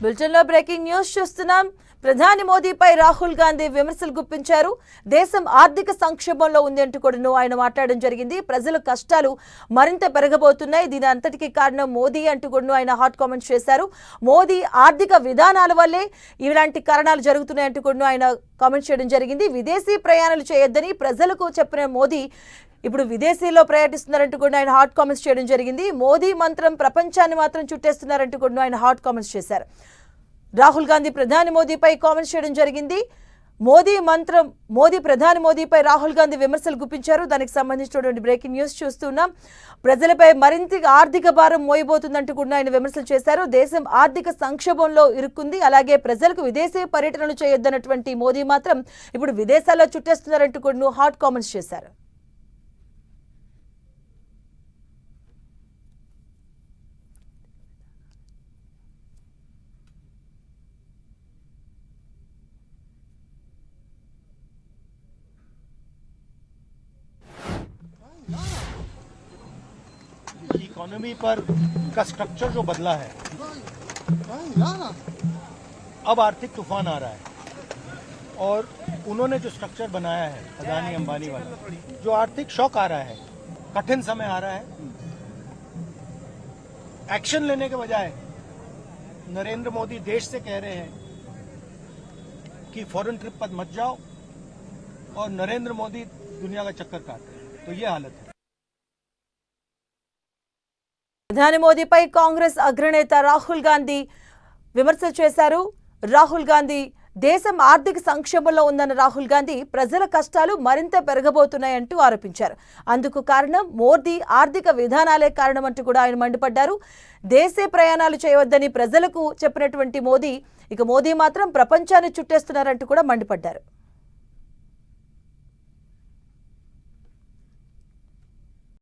బులెటిన్లో breaking news చూస్తున్నాం. ప్రధాని మోదీపై రాహుల్ గాంధీ విమర్శలు గుప్పించారు. దేశం ఆర్థిక సంక్షోభంలో ఉంది అంటూ కూడా ఆయన మాట్లాడడం జరిగింది. ప్రజల కష్టాలు మరింత పెరగబోతున్నాయి, దీని అంతటికీ కారణం మోదీ అంటూ కూడా ఆయన హాట్ కామెంట్స్ చేశారు. మోదీ ఆర్థిక విధానాల వల్లే ఇలాంటి కారణాలు జరుగుతున్నాయంటూ కూడా ఆయన కామెంట్స్ చేయడం జరిగింది. విదేశీ ప్రయాణాలు చేయొద్దని ప్రజలకు చెప్పిన మోదీ ఇప్పుడు విదేశీలో పర్యటిస్తున్నారంటూ కూడా ఆయన హాట్ కామెంట్స్ చేయడం జరిగింది. మోదీ మంత్రం ప్రపంచాన్ని మాత్రం చుట్టేస్తున్నారంటూ కూడా ఆయన హాట్ కామెంట్స్ చేశారు. రాహుల్ గాంధీ ప్రధాని మోదీపై కామెంట్స్ చేయడం జరిగింది. ప్రధాని మోదీపై రాహుల్ గాంధీ విమర్శలు గుప్పించారు. దానికి సంబంధించినటువంటి బ్రేకింగ్ న్యూస్ చూస్తున్నాం. ప్రజలపై మరింత ఆర్థిక భారం మోయబోతుందంటూ కూడా ఆయన విమర్శలు చేశారు. దేశం ఆర్థిక సంక్షోభంలో ఇరుక్కుంది, అలాగే ప్రజలకు విదేశీ పర్యటనలు చేయొద్దన్నటువంటి మోదీ మాత్రం ఇప్పుడు విదేశాల్లో చుట్టేస్తున్నారంటూ కూడా హాట్ కామెంట్స్ చేశారు. इकोनॉमी पर का स्ट्रक्चर जो बदला है, अब आर्थिक तूफान आ रहा है और उन्होंने जो स्ट्रक्चर बनाया है अदानी अंबानी वाला, जो आर्थिक शॉक आ रहा है, कठिन समय आ रहा है, एक्शन लेने के बजाय नरेंद्र मोदी देश से कह रहे हैं कि फॉरेन ट्रिप पर मत जाओ और नरेंद्र मोदी दुनिया का चक्कर काट रहे हैं। तो ये हालत है. ప్రధాని మోదీపై కాంగ్రెస్ అగ్రనేత రాహుల్ గాంధీ విమర్శలు చేశారు. రాహుల్ గాంధీ దేశం ఆర్థిక సంక్షోభంలో ఉందన్న రాహుల్ గాంధీ ప్రజల కష్టాలు మరింత పెరగబోతున్నాయంటూ ఆరోపించారు. అందుకు కారణం మోదీ ఆర్థిక విధానాలే కారణమంటూ కూడా ఆయన మండిపడ్డారు. దేశీ ప్రయాణాలు చేయవద్దని ప్రజలకు చెప్పినటువంటి మోదీ మాత్రం ప్రపంచాన్ని చుట్టేస్తున్నారంటూ కూడా మండిపడ్డారు.